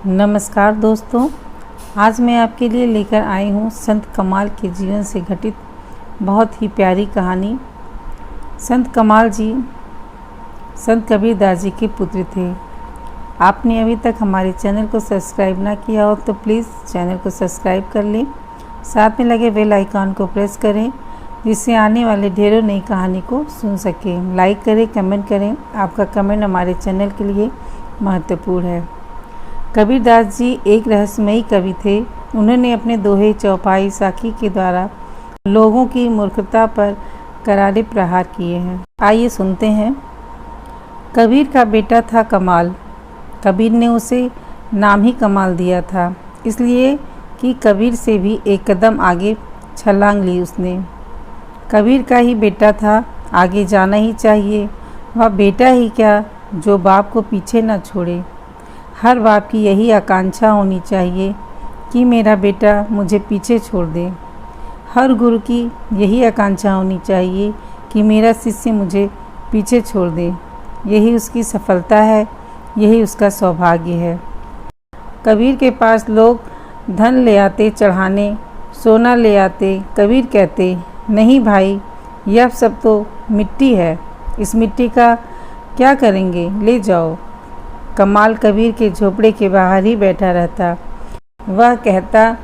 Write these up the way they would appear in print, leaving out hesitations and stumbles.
नमस्कार दोस्तों, आज मैं आपके लिए लेकर आई हूँ संत कमाल के जीवन से घटित बहुत ही प्यारी कहानी। संत कमाल जी संत कबीरदास जी के पुत्र थे। आपने अभी तक हमारे चैनल को सब्सक्राइब ना किया हो तो प्लीज़ चैनल को सब्सक्राइब कर लें, साथ में लगे बेल आइकन को प्रेस करें जिससे आने वाले ढेरों नई कहानी को सुन सकें। लाइक करें, कमेंट करें, आपका कमेंट हमारे चैनल के लिए महत्वपूर्ण है। कबीरदास जी एक रहस्यमयी कवि थे। उन्होंने अपने दोहे, चौपाई, साखी के द्वारा लोगों की मूर्खता पर करारे प्रहार किए हैं। आइए सुनते हैं। कबीर का बेटा था कमाल। कबीर ने उसे नाम ही कमाल दिया था, इसलिए कि कबीर से भी एक कदम आगे छलांग ली उसने। कबीर का ही बेटा था, आगे जाना ही चाहिए। वह बेटा ही क्या जो बाप को पीछे न छोड़े। हर बाप की यही आकांक्षा होनी चाहिए कि मेरा बेटा मुझे पीछे छोड़ दे। हर गुरु की यही आकांक्षा होनी चाहिए कि मेरा शिष्य मुझे पीछे छोड़ दे। यही उसकी सफलता है, यही उसका सौभाग्य है। कबीर के पास लोग धन ले आते चढ़ाने, सोना ले आते। कबीर कहते, नहीं भाई, यह सब तो मिट्टी है, इस मिट्टी का क्या करेंगे, ले जाओ। कमाल कबीर के झोपड़े के बाहर ही बैठा रहता। वह कहता,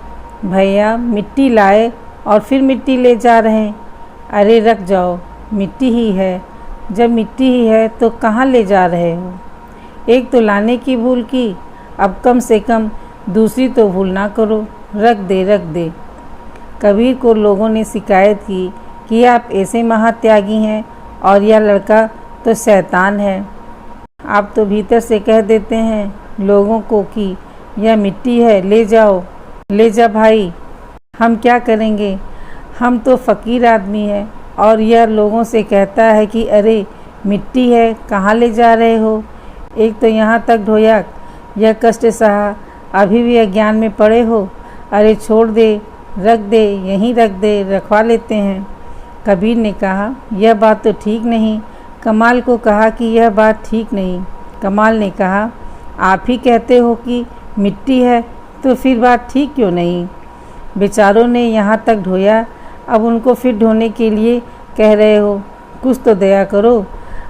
भैया मिट्टी लाए और फिर मिट्टी ले जा रहे हैं। अरे रख जाओ, मिट्टी ही है। जब मिट्टी ही है तो कहाँ ले जा रहे हो। एक तो लाने की भूल की, अब कम से कम दूसरी तो भूल ना करो। रख दे। कबीर को लोगों ने शिकायत की कि आप ऐसे महात्यागी हैं और यह लड़का तो शैतान है। आप तो भीतर से कह देते हैं लोगों को कि यह मिट्टी है, ले जाओ, ले जा भाई, हम क्या करेंगे, हम तो फ़कीर आदमी हैं। और यह लोगों से कहता है कि अरे मिट्टी है, कहाँ ले जा रहे हो। एक तो यहाँ तक ढोया, यह कष्ट सहा, अभी भी अज्ञान में पड़े हो। अरे छोड़ दे, रख दे, यहीं रख दे, रखवा लेते हैं। कबीर ने कहा, यह बात तो ठीक नहीं। कमाल को कहा कि यह बात ठीक नहीं। कमाल ने कहा, आप ही कहते हो कि मिट्टी है तो फिर बात ठीक क्यों नहीं। बेचारों ने यहाँ तक ढोया, अब उनको फिर ढोने के लिए कह रहे हो। कुछ तो दया करो।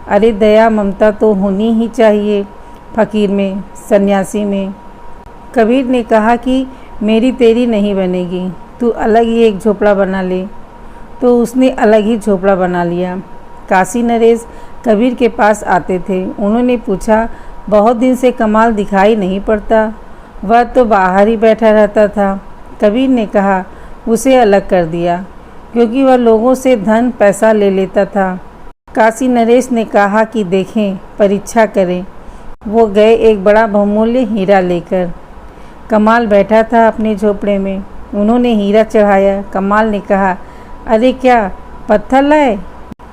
अरे दया ममता तो होनी ही चाहिए फ़कीर में, सन्यासी में। कबीर ने कहा कि मेरी तेरी नहीं बनेगी, तू अलग ही एक झोपड़ा बना ले। तो उसने अलग ही झोपड़ा बना लिया। काशी नरेश कबीर के पास आते थे। उन्होंने पूछा, बहुत दिन से कमाल दिखाई नहीं पड़ता, वह तो बाहर ही बैठा रहता था। कबीर ने कहा, उसे अलग कर दिया क्योंकि वह लोगों से धन पैसा ले लेता था। काशी नरेश ने कहा कि देखें, परीक्षा करें। वो गए एक बड़ा बहुमूल्य हीरा लेकर। कमाल बैठा था अपने झोपड़े में। उन्होंने हीरा चढ़ाया। कमाल ने कहा, अरे क्या पत्थर लाए,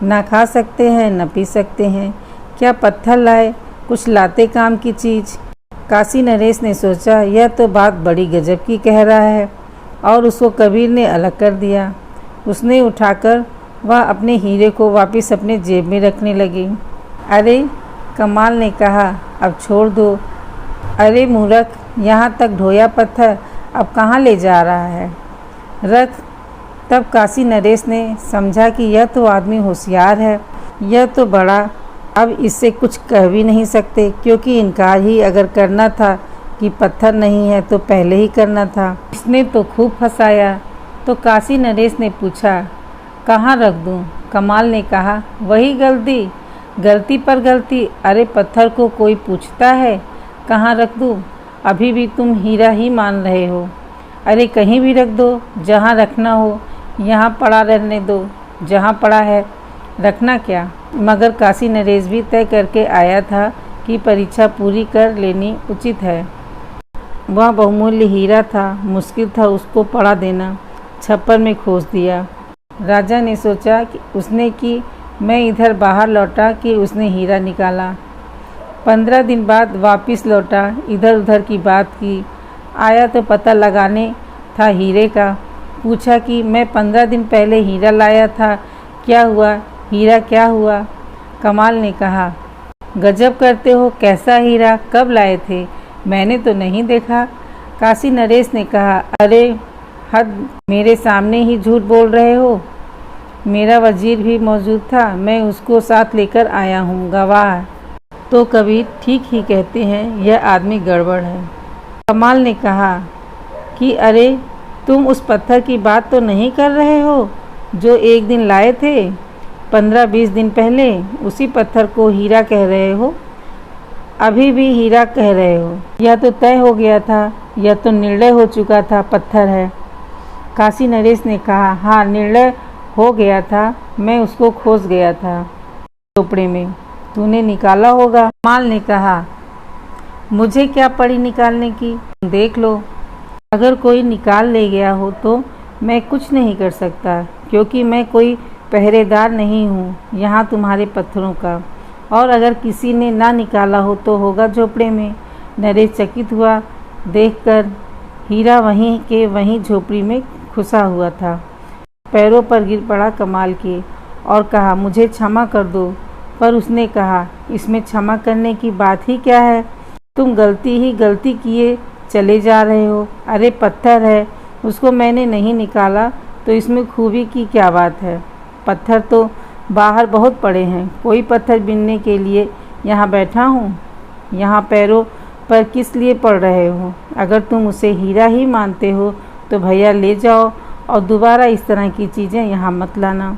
ना खा सकते हैं न पी सकते हैं, क्या पत्थर लाए, कुछ लाते काम की चीज़। काशी नरेश ने सोचा, यह तो बात बड़ी गजब की कह रहा है, और उसको कबीर ने अलग कर दिया। उसने उठाकर वह अपने हीरे को वापस अपने जेब में रखने लगी। अरे कमाल ने कहा, अब छोड़ दो। अरे मूर्ख, यहाँ तक ढोया पत्थर, अब कहाँ ले जा रहा है, रख। तब काशी नरेश ने समझा कि यह तो आदमी होशियार है, यह तो बड़ा, अब इससे कुछ कह भी नहीं सकते क्योंकि इनकार ही अगर करना था कि पत्थर नहीं है तो पहले ही करना था। इसने तो खूब फंसाया। तो काशी नरेश ने पूछा, कहाँ रख दूँ। कमाल ने कहा, वही गलती पर गलती। अरे पत्थर को कोई पूछता है कहाँ रख दूँ, अभी भी तुम हीरा ही मान रहे हो। अरे कहीं भी रख दो, जहाँ रखना हो, यहाँ पड़ा रहने दो, जहाँ पड़ा है रखना क्या। मगर काशी नरेश भी तय करके आया था कि परीक्षा पूरी कर लेनी उचित है। वह बहुमूल्य हीरा था, मुश्किल था उसको पड़ा देना। छप्पर में खोस दिया। राजा ने सोचा कि उसने कि मैं इधर बाहर लौटा कि उसने हीरा निकाला। 15 दिन बाद वापस लौटा, इधर उधर की बात की। आया तो पता लगाने था हीरे का। पूछा कि मैं 15 दिन पहले हीरा लाया था, क्या हुआ, हीरा क्या हुआ। कमाल ने कहा, गजब करते हो, कैसा हीरा, कब लाए थे। मैंने तो नहीं देखा। काशी नरेश ने कहा, अरे हद, मेरे सामने ही झूठ बोल रहे हो। मेरा वजीर भी मौजूद था, मैं उसको साथ लेकर आया हूँ। गवाह तो कबीर ठीक ही कहते हैं, यह आदमी गड़बड़ है। कमाल ने कहा कि अरे तुम उस पत्थर की बात तो नहीं कर रहे हो जो एक दिन लाए थे 15-20 दिन पहले? उसी पत्थर को हीरा कह रहे हो? अभी भी हीरा कह रहे हो? यह तो तय हो गया था, यह तो निर्णय हो चुका था पत्थर है। काशी नरेश ने कहा, हाँ निर्णय हो गया था, मैं उसको खोज गया था झोपड़े में, तूने निकाला होगा। कमाल ने कहा, मुझे क्या पड़ी निकालने की, देख लो। अगर कोई निकाल ले गया हो तो मैं कुछ नहीं कर सकता, क्योंकि मैं कोई पहरेदार नहीं हूँ यहाँ तुम्हारे पत्थरों का। और अगर किसी ने ना निकाला हो तो होगा झोपड़े में। नरेश चकित हुआ देखकर हीरा वहीं के वहीं झोपड़ी में घुसा हुआ था। पैरों पर गिर पड़ा कमाल के और कहा, मुझे क्षमा कर दो। पर उसने कहा, इसमें क्षमा करने की बात ही क्या है, तुम गलती ही गलती किए चले जा रहे हो। अरे पत्थर है, उसको मैंने नहीं निकाला तो इसमें खूबी की क्या बात है। पत्थर तो बाहर बहुत पड़े हैं, कोई पत्थर बीनने के लिए यहाँ बैठा हूँ। यहाँ पैरों पर किस लिए पड़ रहे हो? अगर तुम उसे हीरा ही मानते हो तो भैया ले जाओ और दोबारा इस तरह की चीज़ें यहाँ मत लाना।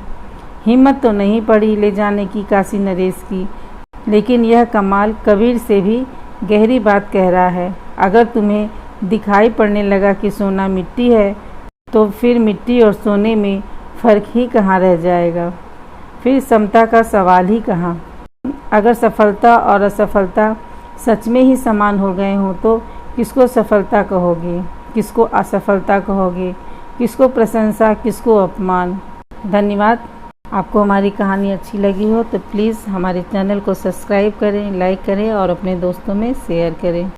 हिम्मत तो नहीं पड़ी ले जाने की काशी नरेश की, लेकिन यह कमाल कबीर से भी गहरी बात कह रहा है। अगर तुम्हें दिखाई पड़ने लगा कि सोना मिट्टी है तो फिर मिट्टी और सोने में फ़र्क ही कहाँ रह जाएगा, फिर समता का सवाल ही कहाँ। अगर सफलता और असफलता सच में ही समान हो गए हों तो किसको सफलता कहोगे, किसको असफलता कहोगे, किसको प्रशंसा, किसको अपमान। धन्यवाद। आपको हमारी कहानी अच्छी लगी हो तो प्लीज़ हमारे चैनल को सब्सक्राइब करें, लाइक करें और अपने दोस्तों में शेयर करें।